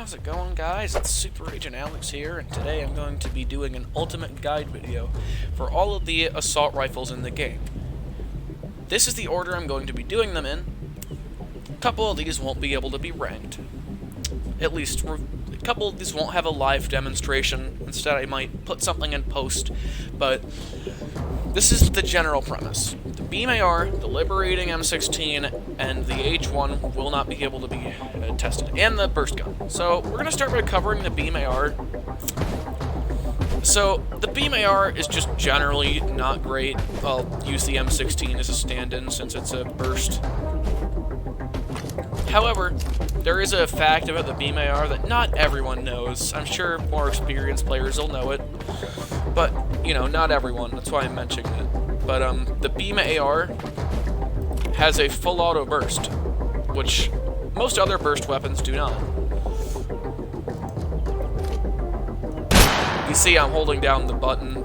How's it going, guys? It's Super Agent Alex here, and today I'm going to be doing an ultimate guide video for all of the assault rifles in the game. This is the order I'm going to be doing them in. A couple of these won't be able to be ranked. At least, a couple of these won't have a live demonstration. Instead, I might put something in post, but this is the general premise. The Beam AR, the Liberating M16, and the H1 will not be able to be tested, and the burst gun. So we're going to start by covering the Beam AR. So the Beam AR is just generally not great. I'll use the M16 as a stand-in since it's a burst. However, there is a fact about the Beam AR that not everyone knows. I'm sure more experienced players will know it, but, you know, not everyone. That's why I'm mentioning it. But, the Beam AR has a full auto burst, which most other burst weapons do not. You see I'm holding down the button.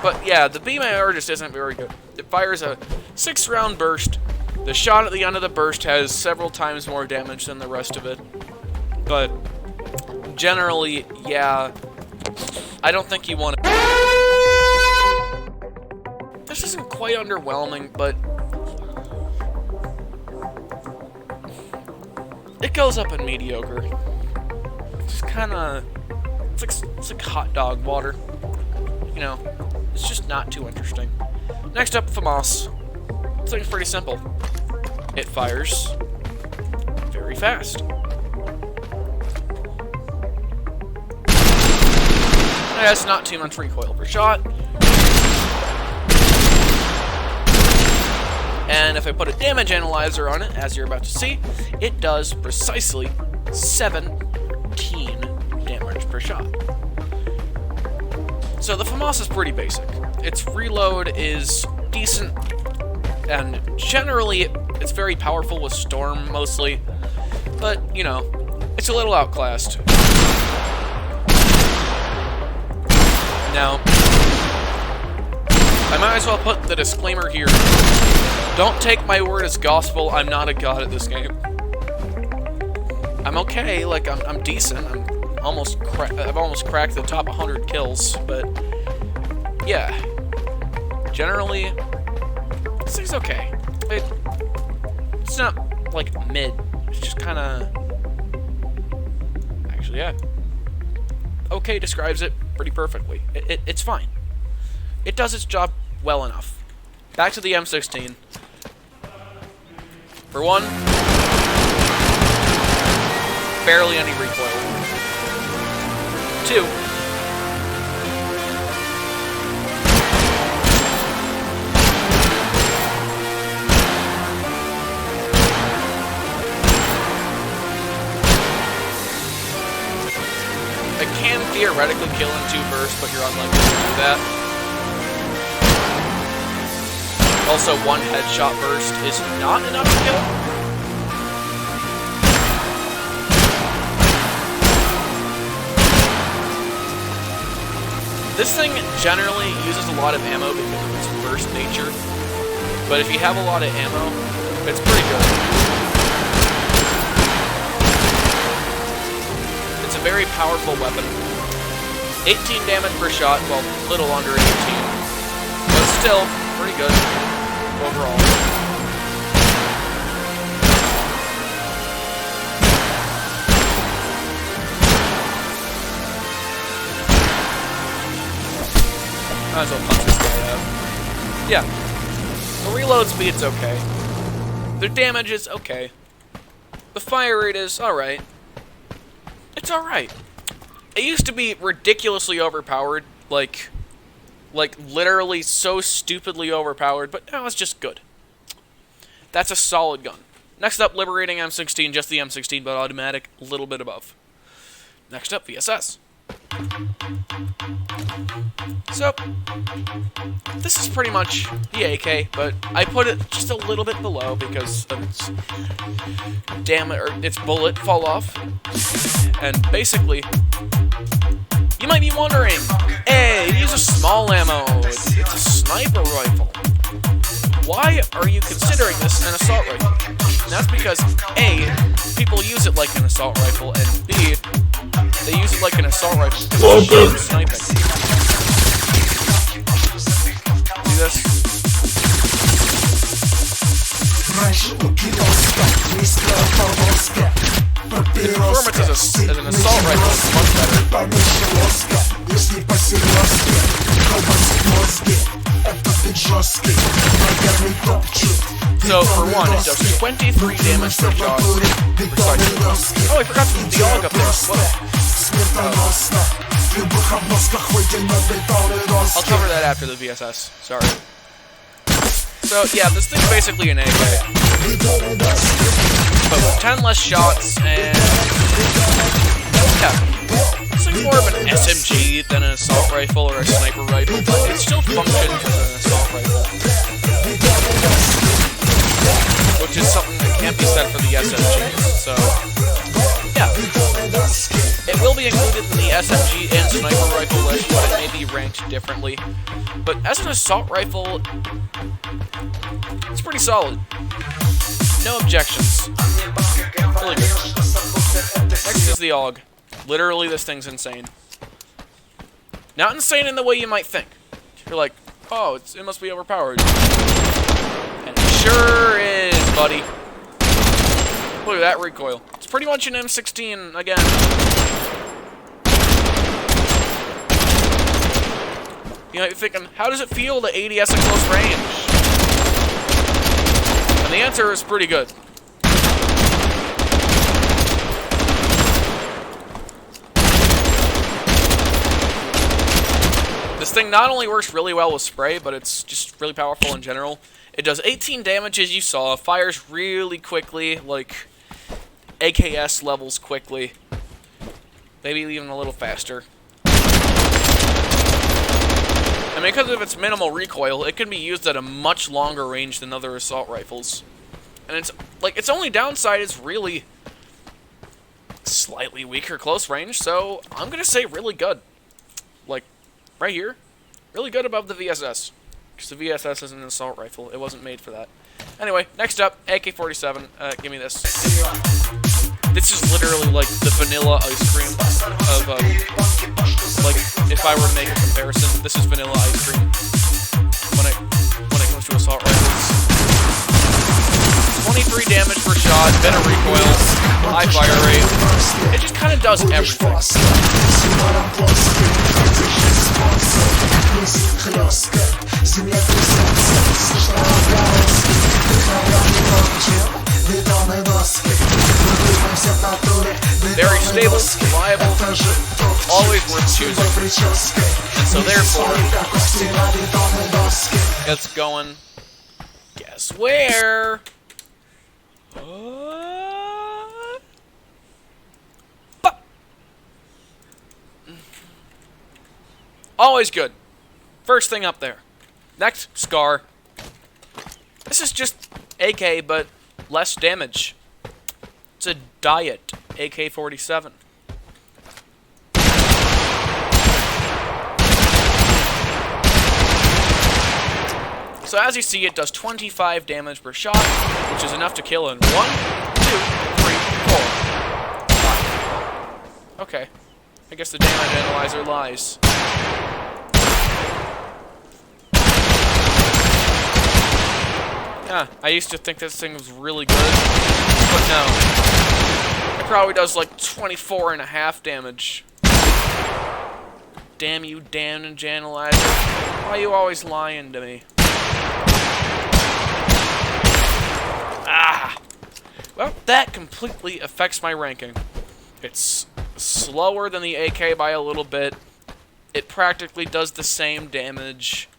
But yeah, the Beam AR just isn't very good. It fires a 6-round burst. The shot at the end of the burst has several times more damage than the rest of it. But generally, yeah, I don't think you want to... This isn't quite underwhelming, but it goes up in mediocre. It's kind of... It's like hot dog water. You know, it's just not too interesting. Next up, FAMAS. This thing's pretty simple. It fires very fast. It has not too much recoil per shot. And if I put a damage analyzer on it, as you're about to see, it does precisely 17 damage per shot. So the FAMAS is pretty basic. Its reload is decent, and generally it's very powerful with Storm mostly, but, you know, it's a little outclassed. Now, I might as well put the disclaimer here. Don't take my word as gospel, I'm not a god at this game. I'm okay, like, I'm decent, I've almost cracked the top 100 kills, but yeah, generally, this thing's okay. It's not, like, mid. It's just kind of... Actually, yeah. Okay describes it pretty perfectly. It's fine. It does its job well enough. Back to the M16. For one, barely any recoil. 2, I can theoretically kill in 2 bursts, but you're unlikely to do that. Also, 1 headshot burst is not enough to kill. This thing generally uses a lot of ammo because of its burst nature, but if you have a lot of ammo, it's pretty good. It's a very powerful weapon. 18 damage per shot, well, little under 18, but still pretty good overall. Might as well punch this guy out. Yeah. The reload speed's okay. The damage is okay. The fire rate is alright. It's alright. It used to be ridiculously overpowered, like literally so stupidly overpowered, but now it's just good. That's a solid gun. Next up, Liberating M16, just the M16, but automatic, a little bit above. Next up, VSS. So, this is pretty much the AK, but I put it just a little bit below because of its its bullet fall off. And basically, you might be wondering, hey, use a small ammo, it's a sniper rifle. Why are you considering this an assault rifle? And that's because, A, people use it like an assault rifle, and B, they use it like an assault rifle because it's shooting sniping. See this? The performance as an assault rifle is much better. So, for one, it does 23 damage per shot. Oh, I forgot to put the AUG up there. I'll cover that after the VSS. Sorry. So, yeah, this thing's basically an AK. But with 10 less shots, and... yeah. It's like more of an SMG than an assault rifle or a sniper rifle, but it still functions as an assault rifle. Which is something that can't be said for the SMGs, so... yeah. It will be included in the SMG and sniper rifle list, but it may be ranked differently. But as an assault rifle, it's pretty solid. No objections. Really good. Next is the AUG. Literally, this thing's insane. Not insane in the way you might think. You're like, oh, it must be overpowered. And it sure is, buddy. Look at that recoil. It's pretty much an M16 again. You might be thinking, how does it feel to ADS at close range? And the answer is pretty good. This thing not only works really well with spray, but it's just really powerful in general. It does 18 damage, as you saw, fires really quickly, like AKS levels quickly. Maybe even a little faster. And because of its minimal recoil, it can be used at a much longer range than other assault rifles. And it's like its only downside is really slightly weaker close range, so I'm gonna say really good. Like, right here, really good above the VSS. Because the VSS is an assault rifle. It wasn't made for that. Anyway, next up, AK-47. Give me this. This is literally like the vanilla ice cream of, like, if I were to make a comparison, this is vanilla ice cream when it comes to assault rifles. 23 damage per shot, better recoil, high fire rate. It just kind of does everything. Very stable, reliable, always worth choosing. And so therefore, it's going, guess where? Always good. First thing up there. Next, Scar. This is just AK, but less damage. It's a diet AK-47. So as you see, it does 25 damage per shot, which is enough to kill in 1, 2, 3, 4, 5. Okay. I guess the damage analyzer lies. Yeah, I used to think this thing was really good, but no. It probably does like 24.5 damage. Damn you, damage analyzer. Why are you always lying to me? Ah! Well, that completely affects my ranking. It's slower than the AK by a little bit. It practically does the same damage.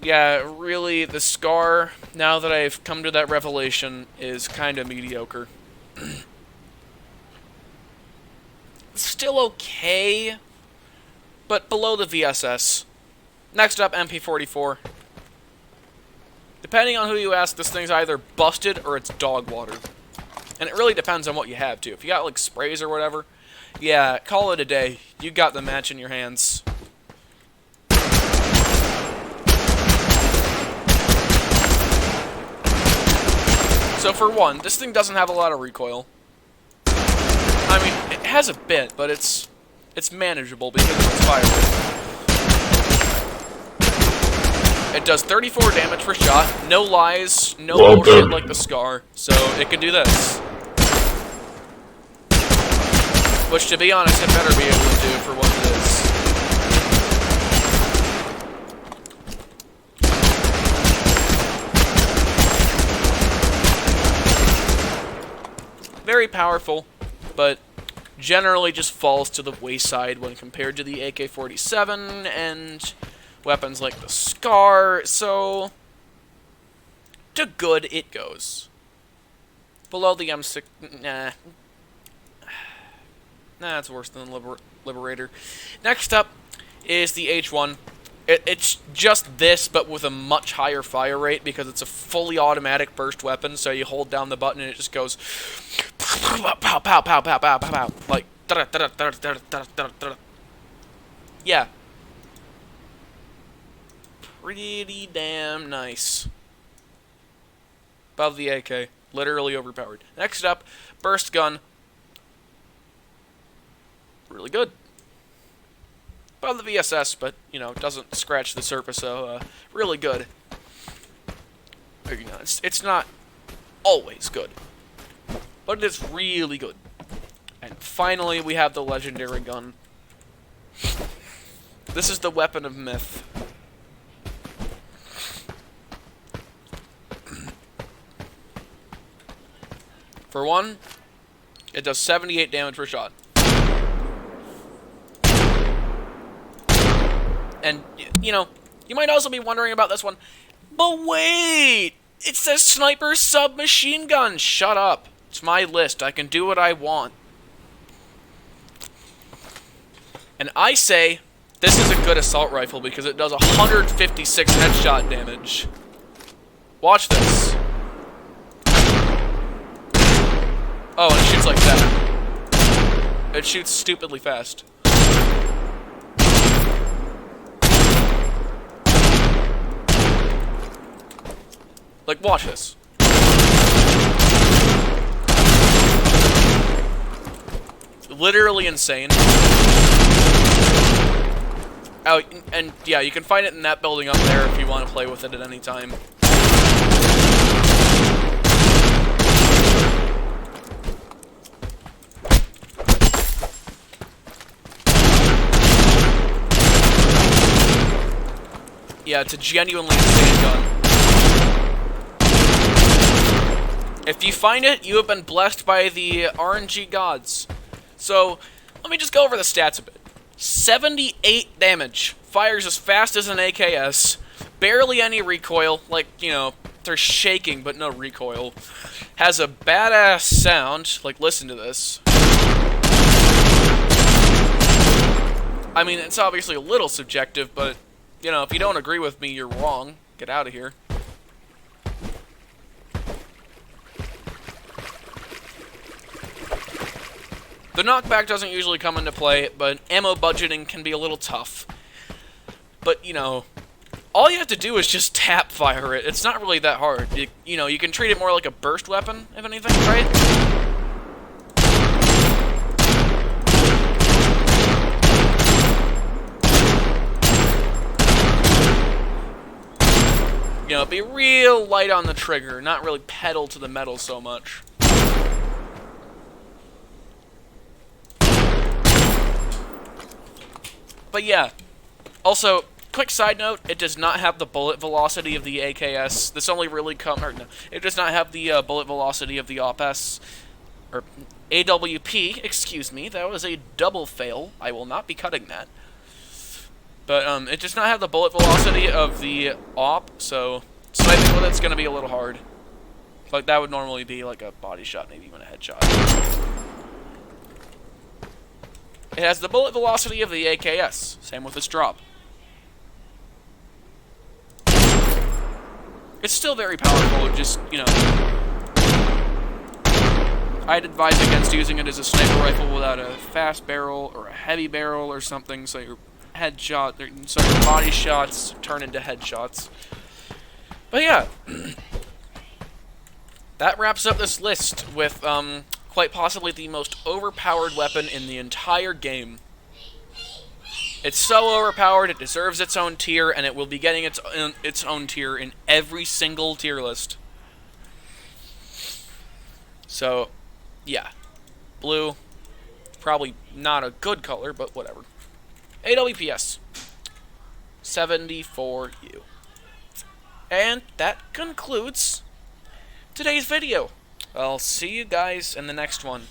Yeah, really, the Scar, now that I've come to that revelation, is kind of mediocre. Still okay, but below the VSS. Next up, MP44. Depending on who you ask, this thing's either busted or it's dog water. And it really depends on what you have, too. If you got, like, sprays or whatever, yeah, call it a day. You got the match in your hands. So for one, this thing doesn't have a lot of recoil. I mean, it has a bit, but it's manageable because of its fire rate. It does 34 damage per shot, no lies, no bullshit like the Scar, so it can do this. Which, to be honest, it better be able to do for what it is. Very powerful, but generally just falls to the wayside when compared to the AK-47 and weapons like the Scar, so to good it goes. Below the M6, nah, it's worse than the Liberator. Next up is the H1. It's just this, but with a much higher fire rate because it's a fully automatic burst weapon. So you hold down the button and it just goes pow, pow, pow, pow, pow, pow, pow, like yeah, pretty damn nice. Above the AK, literally overpowered. Next up, burst gun. Really good. Above the VSS, but, you know, doesn't scratch the surface, so, really good. You know, it's not always good, but it is really good. And finally, we have the legendary gun. This is the weapon of myth. For one, it does 78 damage per shot. And, you know, you might also be wondering about this one. But wait! It says sniper submachine gun! Shut up. It's my list. I can do what I want. And I say, this is a good assault rifle because it does 156 headshot damage. Watch this. Oh, and it shoots like that. It shoots stupidly fast. Like, watch this. Literally insane. Oh, and yeah, you can find it in that building up there if you want to play with it at any time. Yeah, it's a genuinely insane gun. If you find it, you have been blessed by the RNG gods. So, let me just go over the stats a bit. 78 damage. Fires as fast as an AKS. Barely any recoil. Like, you know, they're shaking, but no recoil. Has a badass sound. Like, listen to this. I mean, it's obviously a little subjective, but, you know, if you don't agree with me, you're wrong. Get out of here. The knockback doesn't usually come into play, but ammo budgeting can be a little tough. But, you know, all you have to do is just tap fire it. It's not really that hard. You know, you can treat it more like a burst weapon, if anything, right? You know, be real light on the trigger, not really pedal to the metal so much. But yeah, also, quick side note, it does not have the bullet velocity of the AKS. This only really it does not have the bullet velocity of the OPS, or AWP, excuse me, that was a double fail. I will not be cutting that. But it does not have the bullet velocity of the AWP, so sniping with it's going to be a little hard. Like, that would normally be like a body shot, maybe even a headshot. It has the bullet velocity of the AKS. Same with its drop. It's still very powerful, just, you know... I'd advise against using it as a sniper rifle without a fast barrel or a heavy barrel or something, so your so your body shots turn into headshots. But yeah, that wraps up this list with quite possibly the most overpowered weapon in the entire game. It's so overpowered, it deserves its own tier, and it will be getting its own tier in every single tier list. So, yeah. Blue, probably not a good color, but whatever. AWPS. 74U. And that concludes today's video. I'll see you guys in the next one.